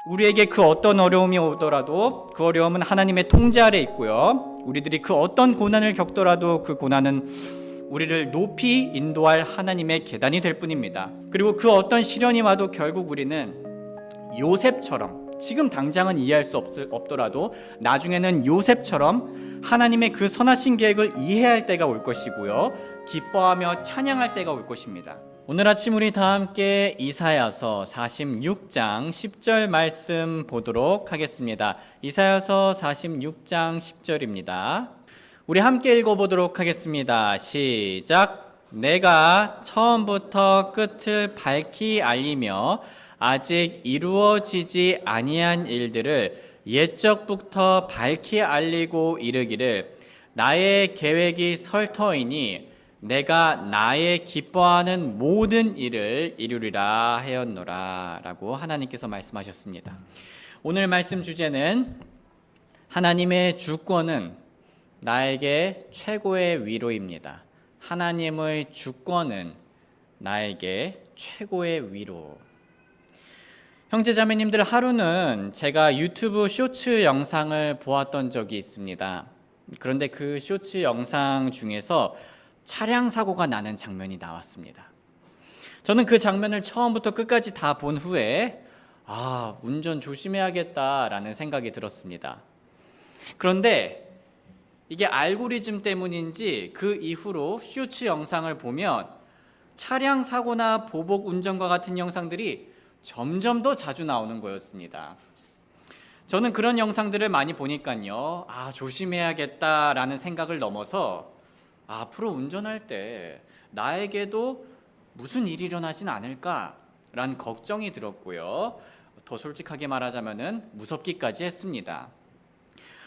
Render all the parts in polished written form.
우리에게 그 어떤 어려움이 오더라도 그 어려움은 하나님의 통제 아래 있고요. 우리들이 그 어떤 고난을 겪더라도 그 고난은 우리를 높이 인도할 하나님의 계단이 될 뿐입니다. 그리고 그 어떤 시련이 와도 결국 우리는 요셉처럼, 지금 당장은 이해할 수 없더라도 나중에는 요셉처럼 하나님의 그 선하신 계획을 이해할 때가 올 것이고요, 기뻐하며 찬양할 때가 올 것입니다. 오늘 아침 우리 다 함께 이사야서 46장 10절 말씀 보도록 하겠습니다. 이사야서 46장 10절입니다. 우리 함께 읽어보도록 하겠습니다. 시작. 내가 처음부터 끝을 밝히 알리며 아직 이루어지지 아니한 일들을 옛적부터 밝히 알리고 이르기를 나의 계획이 설터이니 내가 나의 기뻐하는 모든 일을 이루리라 하였노라 라고 하나님께서 말씀하셨습니다. 오늘 말씀 주제는 하나님의 주권은 나에게 최고의 위로입니다. 하나님의 주권은 나에게 최고의 위로. 형제자매님들, 하루는 제가 유튜브 쇼츠 영상을 보았던 적이 있습니다. 그런데 그 쇼츠 영상 중에서 차량 사고가 나는 장면이 나왔습니다. 저는 그 장면을 처음부터 끝까지 다 본 후에 운전 조심해야겠다라는 생각이 들었습니다. 그런데 이게 알고리즘 때문인지 그 이후로 쇼츠 영상을 보면 차량 사고나 보복 운전과 같은 영상들이 점점 더 자주 나오는 거였습니다. 저는 그런 영상들을 많이 보니까요, 조심해야겠다라는 생각을 넘어서 앞으로 운전할 때 나에게도 무슨 일이 일어나진 않을까라는 걱정이 들었고요, 더 솔직하게 말하자면 무섭기까지 했습니다.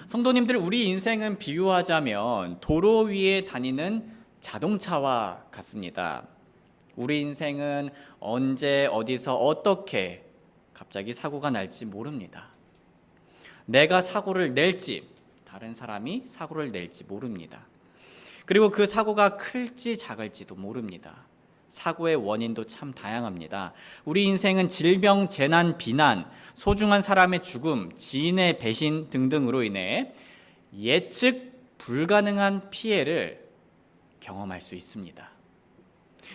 성도님들, 우리 인생은 비유하자면 도로 위에 다니는 자동차와 같습니다. 우리 인생은 언제 어디서 어떻게 갑자기 사고가 날지 모릅니다. 내가 사고를 낼지 다른 사람이 사고를 낼지 모릅니다. 그리고 그 사고가 클지 작을지도 모릅니다. 사고의 원인도 참 다양합니다. 우리 인생은 질병, 재난, 비난, 소중한 사람의 죽음, 지인의 배신 등등으로 인해 예측 불가능한 피해를 경험할 수 있습니다.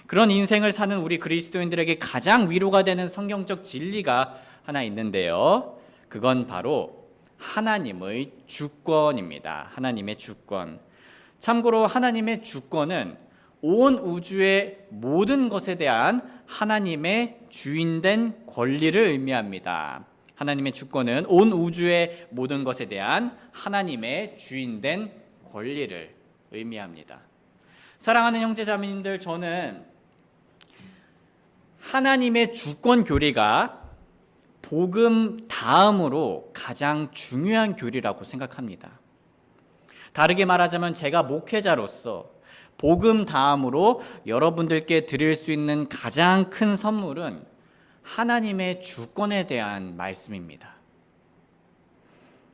그런 인생을 사는 우리 그리스도인들에게 가장 위로가 되는 성경적 진리가 하나 있는데요, 그건 바로 하나님의 주권입니다. 하나님의 주권. 참고로 하나님의 주권은 온 우주의 모든 것에 대한 하나님의 주인된 권리를 의미합니다. 하나님의 주권은 온 우주의 모든 것에 대한 하나님의 주인된 권리를 의미합니다. 사랑하는 형제자매님들, 저는 하나님의 주권 교리가 복음 다음으로 가장 중요한 교리라고 생각합니다. 다르게 말하자면 제가 목회자로서 복음 다음으로 여러분들께 드릴 수 있는 가장 큰 선물은 하나님의 주권에 대한 말씀입니다.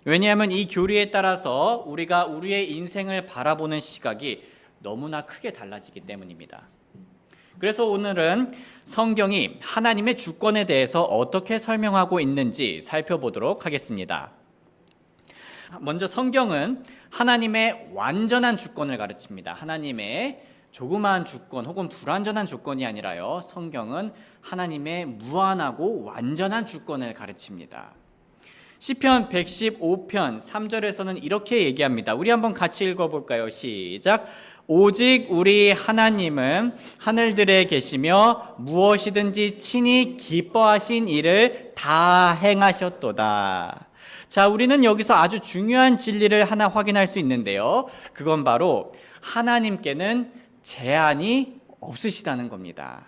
왜냐하면 이 교리에 따라서 우리가 우리의 인생을 바라보는 시각이 너무나 크게 달라지기 때문입니다. 그래서 오늘은 성경이 하나님의 주권에 대해서 어떻게 설명하고 있는지 살펴보도록 하겠습니다. 먼저 성경은 하나님의 완전한 주권을 가르칩니다. 하나님의 조그마한 주권 혹은 불완전한 주권이 아니라요, 성경은 하나님의 무한하고 완전한 주권을 가르칩니다. 시편 115편 3절에서는 이렇게 얘기합니다. 우리 한번 같이 읽어볼까요? 시작. 오직 우리 하나님은 하늘들에 계시며 무엇이든지 친히 기뻐하신 일을 다 행하셨도다. 자, 우리는 여기서 아주 중요한 진리를 하나 확인할 수 있는데요, 그건 바로 하나님께는 제한이 없으시다는 겁니다.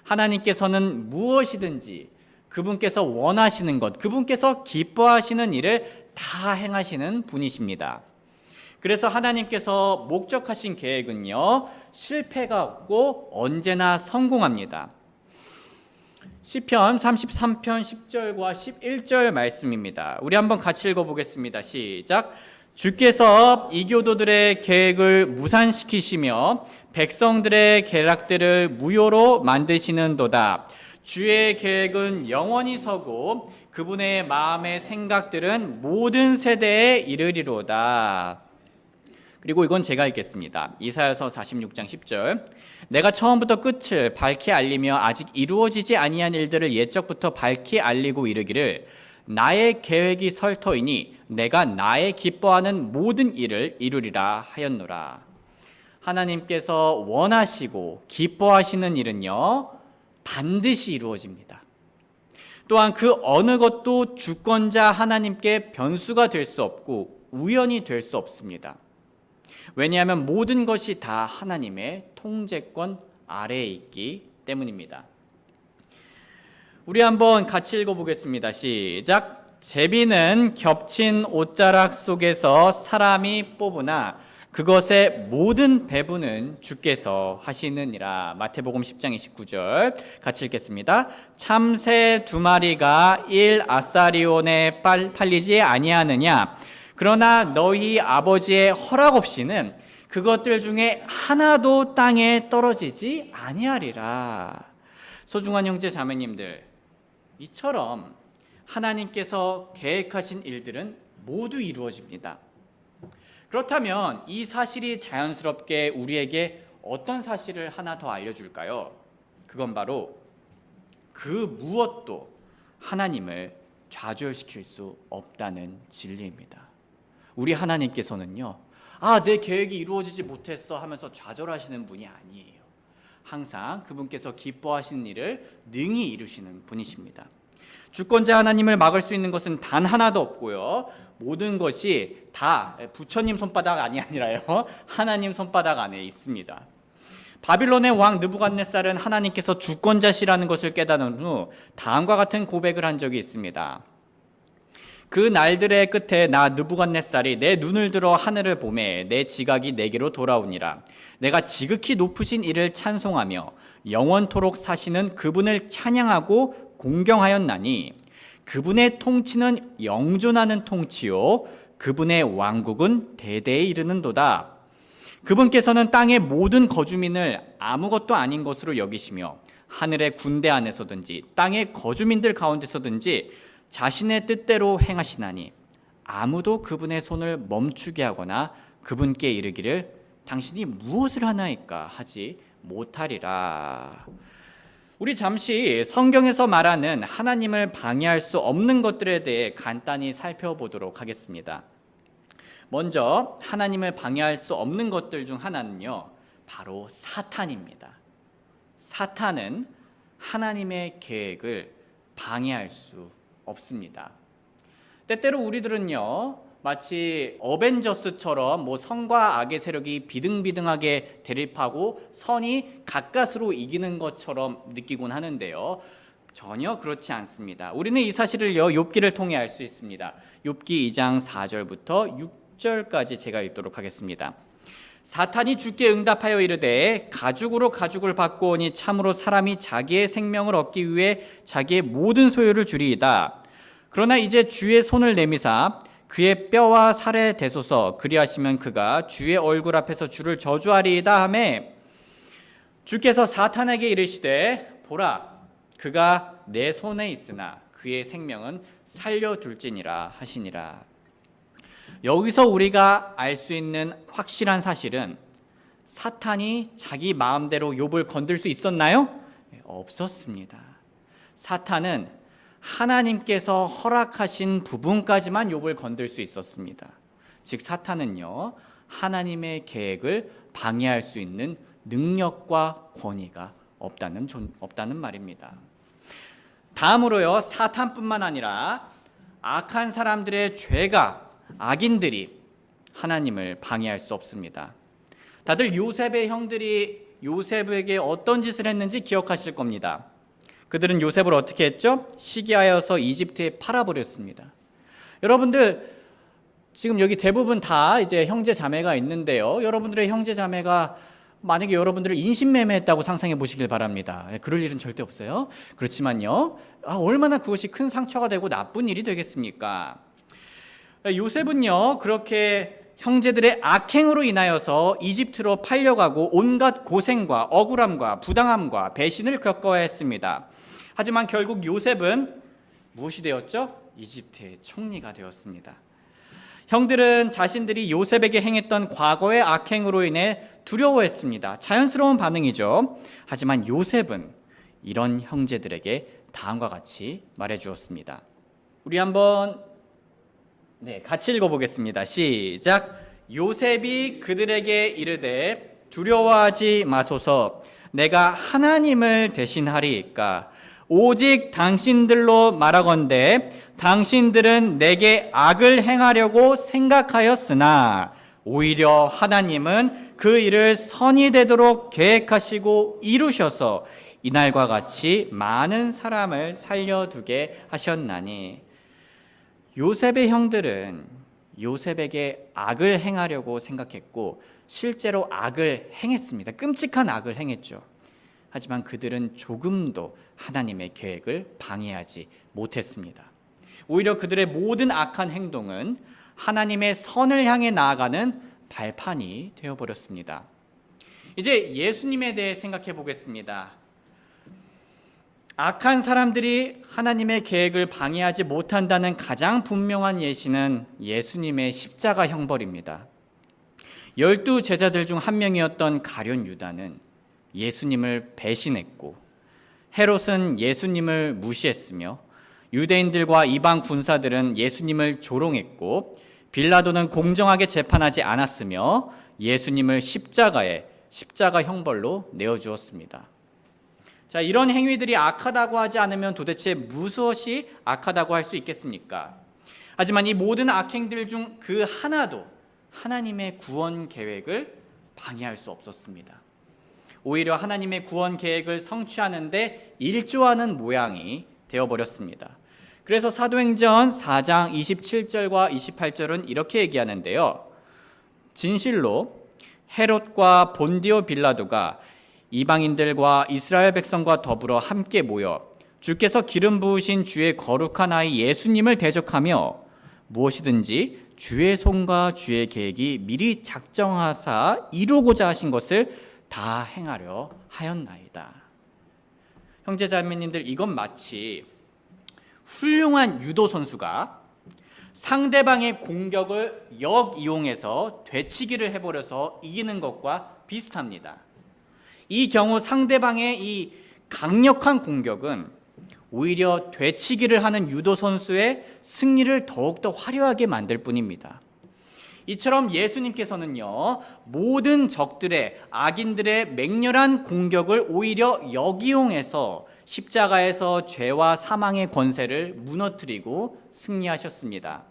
하나님께서는 무엇이든지 그분께서 원하시는 것, 그분께서 기뻐하시는 일을 다 행하시는 분이십니다. 그래서 하나님께서 목적하신 계획은요, 실패가 없고 언제나 성공합니다. 시편 33편 10절과 11절 말씀입니다. 우리 한번 같이 읽어보겠습니다. 시작. 주께서 이교도들의 계획을 무산시키시며 백성들의 계략들을 무효로 만드시는도다. 주의 계획은 영원히 서고 그분의 마음의 생각들은 모든 세대에 이르리로다. 그리고 이건 제가 읽겠습니다. 이사야서 46장 10절. 내가 처음부터 끝을 밝히 알리며 아직 이루어지지 아니한 일들을 옛적부터 밝히 알리고 이르기를 나의 계획이 설터이니 내가 나의 기뻐하는 모든 일을 이루리라 하였노라. 하나님께서 원하시고 기뻐하시는 일은요, 반드시 이루어집니다. 또한 그 어느 것도 주권자 하나님께 변수가 될 수 없고 우연이 될 수 없습니다. 왜냐하면 모든 것이 다 하나님의 통제권 아래에 있기 때문입니다. 우리 한번 같이 읽어보겠습니다. 시작. 제비는 겹친 옷자락 속에서 사람이 뽑으나 그것의 모든 배분은 주께서 하시느니라. 마태복음 10장 29절 같이 읽겠습니다. 참새 2마리가 1아사리온에 팔리지 아니하느냐. 그러나 너희 아버지의 허락 없이는 그것들 중에 하나도 땅에 떨어지지 아니하리라. 소중한 형제 자매님들, 이처럼 하나님께서 계획하신 일들은 모두 이루어집니다. 그렇다면 이 사실이 자연스럽게 우리에게 어떤 사실을 하나 더 알려줄까요? 그건 바로 그 무엇도 하나님을 좌절시킬 수 없다는 진리입니다. 우리 하나님께서는요, 내 계획이 이루어지지 못했어 하면서 좌절하시는 분이 아니에요. 항상 그분께서 기뻐하시는 일을 능히 이루시는 분이십니다. 주권자 하나님을 막을 수 있는 것은 단 하나도 없고요, 모든 것이 다 부처님 손바닥 안이 아니라요, 하나님 손바닥 안에 있습니다. 바빌론의 왕 느부갓네살은 하나님께서 주권자시라는 것을 깨달은 후 다음과 같은 고백을 한 적이 있습니다. 그 날들의 끝에 나 느부갓네살이 내 눈을 들어 하늘을 보매 내 지각이 내게로 돌아오니라. 내가 지극히 높으신 이를 찬송하며 영원토록 사시는 그분을 찬양하고 공경하였나니 그분의 통치는 영존하는 통치요 그분의 왕국은 대대에 이르는도다. 그분께서는 땅의 모든 거주민을 아무것도 아닌 것으로 여기시며 하늘의 군대 안에서든지 땅의 거주민들 가운데서든지 자신의 뜻대로 행하시나니 아무도 그분의 손을 멈추게 하거나 그분께 이르기를 당신이 무엇을 하나이까 하지 못하리라. 우리 잠시 성경에서 말하는 하나님을 방해할 수 없는 것들에 대해 간단히 살펴보도록 하겠습니다. 먼저 하나님을 방해할 수 없는 것들 중 하나는요, 바로 사탄입니다. 사탄은 하나님의 계획을 방해할 수 없습니다. 때때로 우리들은요, 마치 어벤져스처럼 선과 악의 세력이 비등비등하게 대립하고 선이 가까스로 이기는 것처럼 느끼곤 하는데요, 전혀 그렇지 않습니다. 우리는 이 사실을요, 욥기를 통해 알 수 있습니다. 욥기 2장 4절부터 6절까지 제가 읽도록 하겠습니다. 사탄이 주께 응답하여 이르되 가죽으로 가죽을 바꾸오니 참으로 사람이 자기의 생명을 얻기 위해 자기의 모든 소유를 주리이다. 그러나 이제 주의 손을 내미사 그의 뼈와 살에 대소서 그리하시면 그가 주의 얼굴 앞에서 주를 저주하리이다 하매 주께서 사탄에게 이르시되 보라 그가 내 손에 있으나 그의 생명은 살려둘지니라 하시니라. 여기서 우리가 알 수 있는 확실한 사실은 사탄이 자기 마음대로 욥을 건들 수 있었나요? 없었습니다. 사탄은 하나님께서 허락하신 부분까지만 욥을 건들 수 있었습니다. 즉 사탄은요, 하나님의 계획을 방해할 수 있는 능력과 권위가 없다는 말입니다. 다음으로요, 사탄뿐만 아니라 악한 사람들의 죄가, 악인들이 하나님을 방해할 수 없습니다. 다들 요셉의 형들이 요셉에게 어떤 짓을 했는지 기억하실 겁니다. 그들은 요셉을 어떻게 했죠? 시기하여서 이집트에 팔아버렸습니다. 여러분들 지금 여기 대부분 다 이제 형제 자매가 있는데요, 여러분들의 형제 자매가 만약에 여러분들을 인신매매했다고 상상해 보시길 바랍니다. 그럴 일은 절대 없어요. 그렇지만요, 얼마나 그것이 큰 상처가 되고 나쁜 일이 되겠습니까? 요셉은요, 그렇게 형제들의 악행으로 인하여서 이집트로 팔려가고 온갖 고생과 억울함과 부당함과 배신을 겪어야 했습니다. 하지만 결국 요셉은 무엇이 되었죠? 이집트의 총리가 되었습니다. 형들은 자신들이 요셉에게 행했던 과거의 악행으로 인해 두려워했습니다. 자연스러운 반응이죠. 하지만 요셉은 이런 형제들에게 다음과 같이 말해주었습니다. 우리 한번 같이 읽어보겠습니다. 시작. 요셉이 그들에게 이르되 두려워하지 마소서. 내가 하나님을 대신하리이까. 오직 당신들로 말하건대 당신들은 내게 악을 행하려고 생각하였으나 오히려 하나님은 그 일을 선이 되도록 계획하시고 이루셔서 이날과 같이 많은 사람을 살려두게 하셨나니. 요셉의 형들은 요셉에게 악을 행하려고 생각했고 실제로 악을 행했습니다. 끔찍한 악을 행했죠. 하지만 그들은 조금도 하나님의 계획을 방해하지 못했습니다. 오히려 그들의 모든 악한 행동은 하나님의 선을 향해 나아가는 발판이 되어버렸습니다. 이제 예수님에 대해 생각해 보겠습니다. 악한 사람들이 하나님의 계획을 방해하지 못한다는 가장 분명한 예시는 예수님의 십자가 형벌입니다. 12 제자들 중 한 명이었던 가룟 유다는 예수님을 배신했고, 헤롯은 예수님을 무시했으며, 유대인들과 이방 군사들은 예수님을 조롱했고, 빌라도는 공정하게 재판하지 않았으며 예수님을 십자가 형벌로 내어주었습니다. 자, 이런 행위들이 악하다고 하지 않으면 도대체 무엇이 악하다고 할 수 있겠습니까? 하지만 이 모든 악행들 중 그 하나도 하나님의 구원 계획을 방해할 수 없었습니다. 오히려 하나님의 구원 계획을 성취하는데 일조하는 모양이 되어버렸습니다. 그래서 사도행전 4장 27절과 28절은 이렇게 얘기하는데요. 진실로 헤롯과 본디오 빌라도가 이방인들과 이스라엘 백성과 더불어 함께 모여 주께서 기름 부으신 주의 거룩한 아이 예수님을 대적하며 무엇이든지 주의 손과 주의 계획이 미리 작정하사 이루고자 하신 것을 다 행하려 하였나이다. 형제자매님들, 이건 마치 훌륭한 유도 선수가 상대방의 공격을 역이용해서 되치기를 해버려서 이기는 것과 비슷합니다. 이 경우 상대방의 이 강력한 공격은 오히려 되치기를 하는 유도 선수의 승리를 더욱더 화려하게 만들 뿐입니다. 이처럼 예수님께서는요, 모든 적들의, 악인들의 맹렬한 공격을 오히려 역이용해서 십자가에서 죄와 사망의 권세를 무너뜨리고 승리하셨습니다.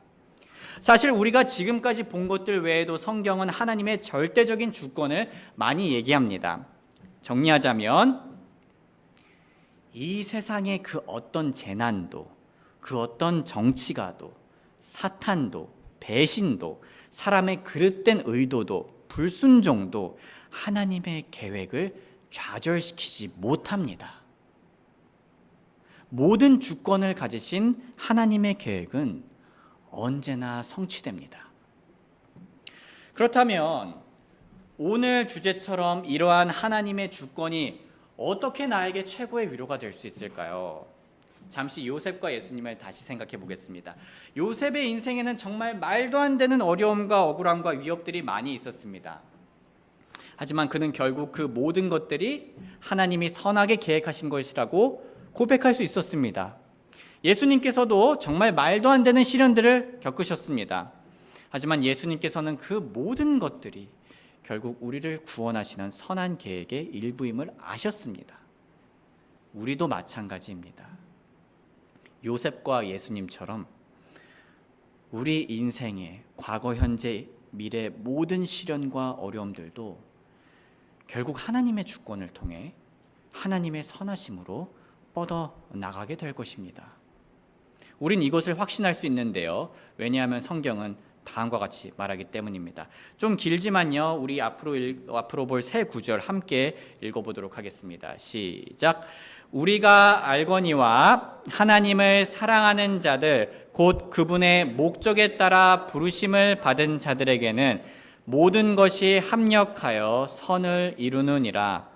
사실 우리가 지금까지 본 것들 외에도 성경은 하나님의 절대적인 주권을 많이 얘기합니다. 정리하자면 이 세상의 그 어떤 재난도, 그 어떤 정치가도, 사탄도, 배신도, 사람의 그릇된 의도도, 불순종도 하나님의 계획을 좌절시키지 못합니다. 모든 주권을 가지신 하나님의 계획은 언제나 성취됩니다. 그렇다면 오늘 주제처럼 이러한 하나님의 주권이 어떻게 나에게 최고의 위로가 될 수 있을까요? 잠시 요셉과 예수님을 다시 생각해 보겠습니다. 요셉의 인생에는 정말 말도 안 되는 어려움과 억울함과 위협들이 많이 있었습니다. 하지만 그는 결국 그 모든 것들이 하나님이 선하게 계획하신 것이라고 고백할 수 있었습니다. 예수님께서도 정말 말도 안 되는 시련들을 겪으셨습니다. 하지만 예수님께서는 그 모든 것들이 결국 우리를 구원하시는 선한 계획의 일부임을 아셨습니다. 우리도 마찬가지입니다. 요셉과 예수님처럼 우리 인생의 과거, 현재, 미래 모든 시련과 어려움들도 결국 하나님의 주권을 통해 하나님의 선하심으로 뻗어나가게 될 것입니다. 우린 이것을 확신할 수 있는데요. 왜냐하면 성경은 다음과 같이 말하기 때문입니다. 좀 길지만요, 우리 앞으로 볼 세 구절 함께 읽어보도록 하겠습니다. 시작. 우리가 알거니와 하나님을 사랑하는 자들 곧 그분의 목적에 따라 부르심을 받은 자들에게는 모든 것이 합력하여 선을 이루느니라.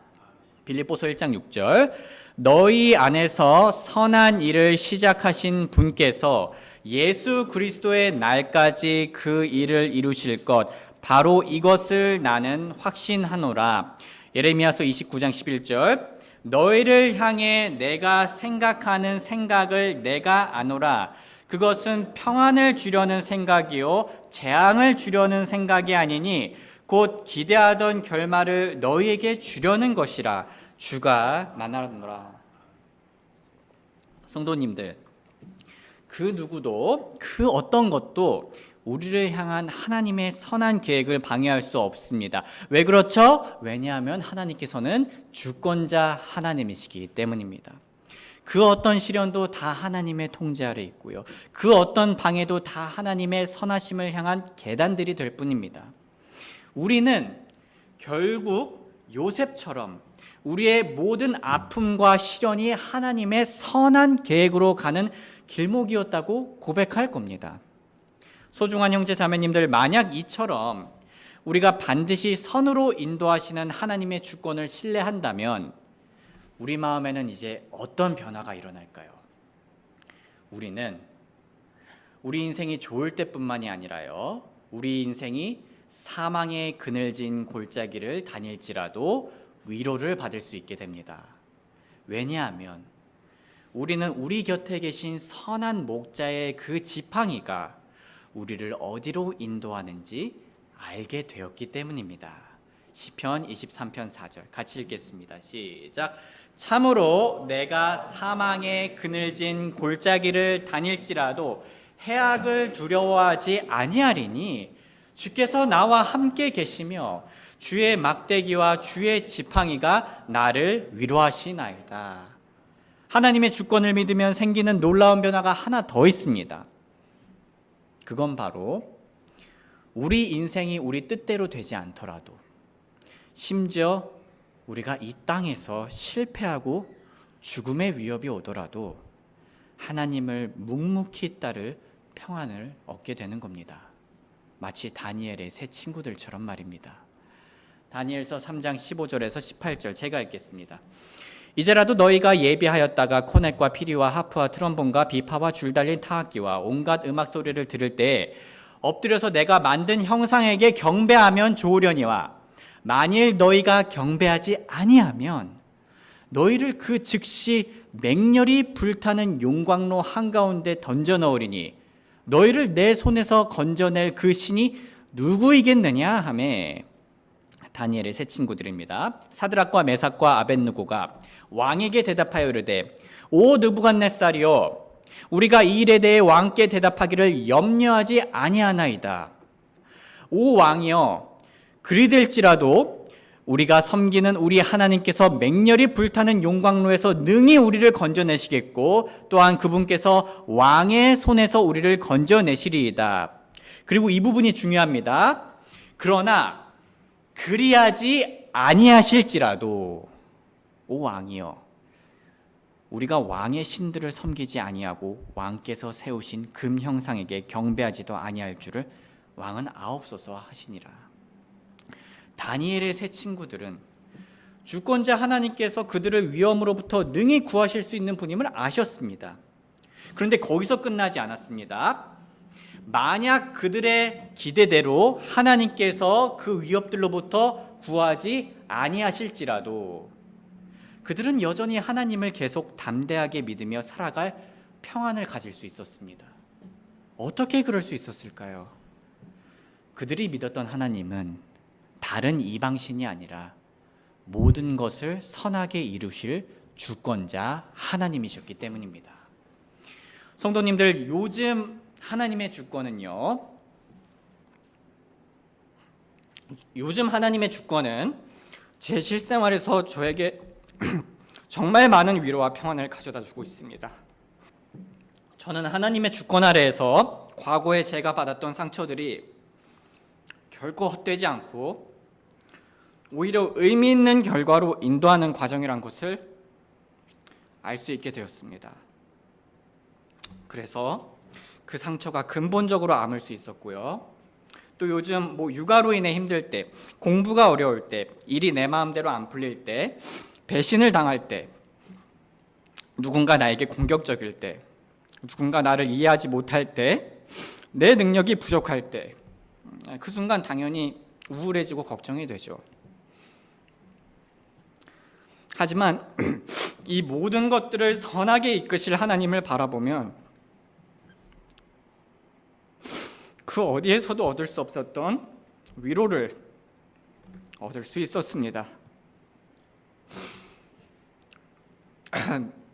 빌립보서 1장 6절 너희 안에서 선한 일을 시작하신 분께서 예수 그리스도의 날까지 그 일을 이루실 것 바로 이것을 나는 확신하노라. 예레미야서 29장 11절 너희를 향해 내가 생각하는 생각을 내가 아노라. 그것은 평안을 주려는 생각이요 재앙을 주려는 생각이 아니니 곧 기대하던 결말을 너희에게 주려는 것이라. 주가 나나노라. 성도님들, 그 누구도 그 어떤 것도 우리를 향한 하나님의 선한 계획을 방해할 수 없습니다. 왜 그렇죠? 왜냐하면 하나님께서는 주권자 하나님이시기 때문입니다. 그 어떤 시련도 다 하나님의 통제 아래 있고요. 그 어떤 방해도 다 하나님의 선하심을 향한 계단들이 될 뿐입니다. 우리는 결국 요셉처럼 우리의 모든 아픔과 시련이 하나님의 선한 계획으로 가는 길목이었다고 고백할 겁니다. 소중한 형제 자매님들, 만약 이처럼 우리가 반드시 선으로 인도하시는 하나님의 주권을 신뢰한다면 우리 마음에는 이제 어떤 변화가 일어날까요? 우리는 우리 인생이 좋을 때뿐만이 아니라요, 우리 인생이 사망의 그늘진 골짜기를 다닐지라도 위로를 받을 수 있게 됩니다. 왜냐하면 우리는 우리 곁에 계신 선한 목자의 그 지팡이가 우리를 어디로 인도하는지 알게 되었기 때문입니다. 시편 23편 4절 같이 읽겠습니다. 시작. 참으로 내가 사망의 그늘진 골짜기를 다닐지라도 해악을 두려워하지 아니하리니 주께서 나와 함께 계시며 주의 막대기와 주의 지팡이가 나를 위로하시나이다. 하나님의 주권을 믿으면 생기는 놀라운 변화가 하나 더 있습니다. 그건 바로 우리 인생이 우리 뜻대로 되지 않더라도, 심지어 우리가 이 땅에서 실패하고 죽음의 위협이 오더라도 하나님을 묵묵히 따를 평안을 얻게 되는 겁니다. 마치 다니엘의 세 친구들처럼 말입니다. 다니엘서 3장 15절에서 18절 제가 읽겠습니다. 이제라도 너희가 예비하였다가 코넷과 피리와 하프와 트럼본과 비파와 줄 달린 타악기와 온갖 음악 소리를 들을 때 엎드려서 내가 만든 형상에게 경배하면 좋으려니와 만일 너희가 경배하지 아니하면 너희를 그 즉시 맹렬히 불타는 용광로 한가운데 던져 넣으리니 너희를 내 손에서 건져낼 그 신이 누구이겠느냐 하매, 다니엘의 세 친구들입니다. 사드락과 메삭과 아벳느고가 왕에게 대답하여 이르되 오 느부갓네살이여, 우리가 이 일에 대해 왕께 대답하기를 염려하지 아니하나이다. 오 왕이여, 그리 될지라도 우리가 섬기는 우리 하나님께서 맹렬히 불타는 용광로에서 능히 우리를 건져내시겠고 또한 그분께서 왕의 손에서 우리를 건져내시리이다. 그리고 이 부분이 중요합니다. 그러나 그리하지 아니하실지라도 오 왕이여, 우리가 왕의 신들을 섬기지 아니하고 왕께서 세우신 금 형상에게 경배하지도 아니할 줄을 왕은 아옵소서 하시니라. 다니엘의 세 친구들은 주권자 하나님께서 그들을 위험으로부터 능히 구하실 수 있는 분임을 아셨습니다. 그런데 거기서 끝나지 않았습니다. 만약 그들의 기대대로 하나님께서 그 위협들로부터 구하지 아니하실지라도 그들은 여전히 하나님을 계속 담대하게 믿으며 살아갈 평안을 가질 수 있었습니다. 어떻게 그럴 수 있었을까요? 그들이 믿었던 하나님은 다른 이방신이 아니라 모든 것을 선하게 이루실 주권자 하나님이셨기 때문입니다. 성도님들, 요즘 하나님의 주권은요, 요즘 하나님의 주권은 제 실생활에서 저에게 정말 많은 위로와 평안을 가져다 주고 있습니다. 저는 하나님의 주권 아래에서 과거에 제가 받았던 상처들이 결코 헛되지 않고 오히려 의미 있는 결과로 인도하는 과정이란 것을 알 수 있게 되었습니다. 그래서 그 상처가 근본적으로 아물 수 있었고요. 또 요즘 육아로 인해 힘들 때, 공부가 어려울 때, 일이 내 마음대로 안 풀릴 때 배신을 당할 때, 누군가 나에게 공격적일 때, 누군가 나를 이해하지 못할 때, 내 능력이 부족할 때, 그 순간 당연히 우울해지고 걱정이 되죠. 하지만 이 모든 것들을 선하게 이끄실 하나님을 바라보면 그 어디에서도 얻을 수 없었던 위로를 얻을 수 있었습니다.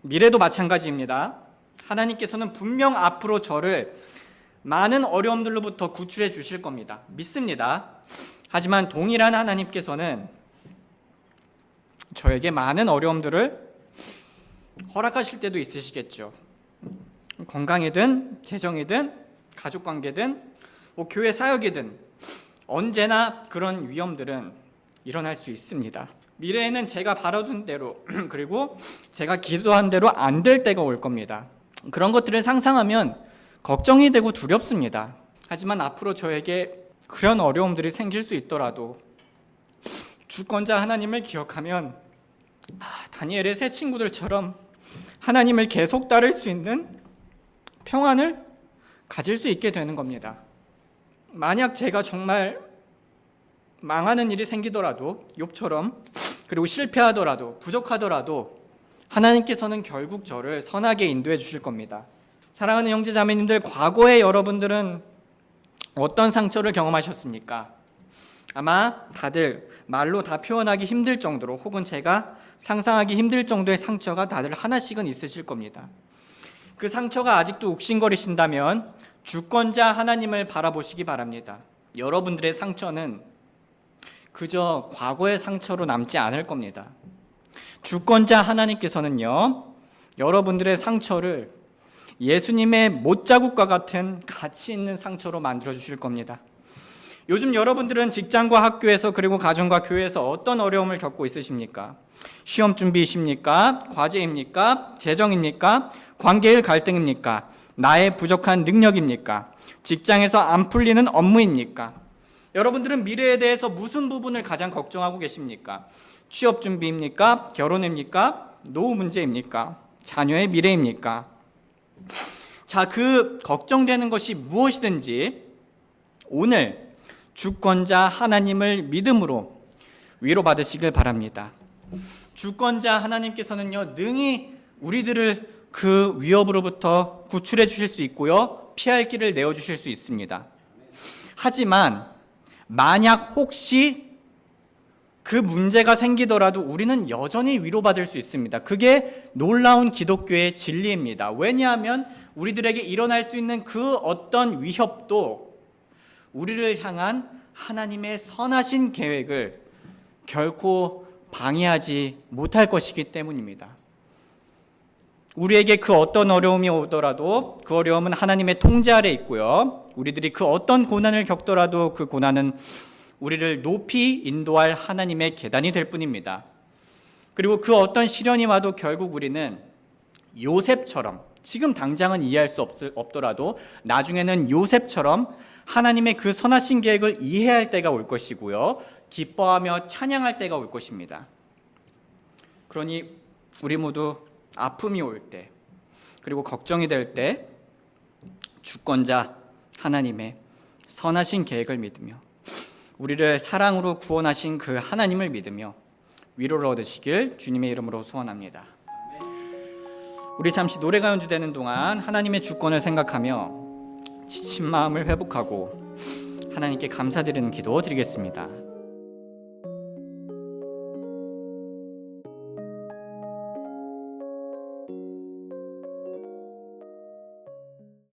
미래도 마찬가지입니다. 하나님께서는 분명 앞으로 저를 많은 어려움들로부터 구출해 주실 겁니다. 믿습니다. 하지만 동일한 하나님께서는 저에게 많은 어려움들을 허락하실 때도 있으시겠죠. 건강이든 재정이든 가족관계든 교회 사역이든 언제나 그런 위험들은 일어날 수 있습니다. 미래에는 제가 바라던 대로 그리고 제가 기도한 대로 안 될 때가 올 겁니다. 그런 것들을 상상하면 걱정이 되고 두렵습니다. 하지만 앞으로 저에게 그런 어려움들이 생길 수 있더라도 주권자 하나님을 기억하면 다니엘의 세 친구들처럼 하나님을 계속 따를 수 있는 평안을 가질 수 있게 되는 겁니다. 만약 제가 정말 망하는 일이 생기더라도 욥처럼, 그리고 실패하더라도 부족하더라도 하나님께서는 결국 저를 선하게 인도해 주실 겁니다. 사랑하는 형제 자매님들, 과거에 여러분들은 어떤 상처를 경험하셨습니까? 아마 다들 말로 다 표현하기 힘들 정도로, 혹은 제가 상상하기 힘들 정도의 상처가 다들 하나씩은 있으실 겁니다. 그 상처가 아직도 욱신거리신다면 주권자 하나님을 바라보시기 바랍니다. 여러분들의 상처는 그저 과거의 상처로 남지 않을 겁니다. 주권자 하나님께서는요, 여러분들의 상처를 예수님의 못자국과 같은 가치 있는 상처로 만들어 주실 겁니다. 요즘 여러분들은 직장과 학교에서, 그리고 가정과 교회에서 어떤 어려움을 겪고 있으십니까? 시험 준비이십니까? 과제입니까? 재정입니까? 관계의 갈등입니까? 나의 부족한 능력입니까? 직장에서 안 풀리는 업무입니까? 여러분들은 미래에 대해서 무슨 부분을 가장 걱정하고 계십니까? 취업 준비입니까? 결혼입니까? 노후 문제입니까? 자녀의 미래입니까? 자, 그 걱정되는 것이 무엇이든지 오늘 주권자 하나님을 믿음으로 위로받으시길 바랍니다. 주권자 하나님께서는요, 능히 우리들을 그 위협으로부터 구출해 주실 수 있고요, 피할 길을 내어 주실 수 있습니다. 하지만 만약 혹시 그 문제가 생기더라도 우리는 여전히 위로받을 수 있습니다. 그게 놀라운 기독교의 진리입니다. 왜냐하면 우리들에게 일어날 수 있는 그 어떤 위협도 우리를 향한 하나님의 선하신 계획을 결코 방해하지 못할 것이기 때문입니다. 우리에게 그 어떤 어려움이 오더라도 그 어려움은 하나님의 통제 아래 있고요, 우리들이 그 어떤 고난을 겪더라도 그 고난은 우리를 높이 인도할 하나님의 계단이 될 뿐입니다. 그리고 그 어떤 시련이 와도 결국 우리는 요셉처럼, 지금 당장은 이해할 수 없더라도 나중에는 요셉처럼 하나님의 그 선하신 계획을 이해할 때가 올 것이고요, 기뻐하며 찬양할 때가 올 것입니다. 그러니 우리 모두 아픔이 올 때, 그리고 걱정이 될 때 주권자 하나님의 선하신 계획을 믿으며 우리를 사랑으로 구원하신 그 하나님을 믿으며 위로를 얻으시길 주님의 이름으로 소원합니다. 우리 잠시 노래가 연주되는 동안 하나님의 주권을 생각하며 지친 마음을 회복하고 하나님께 감사드리는 기도 드리겠습니다.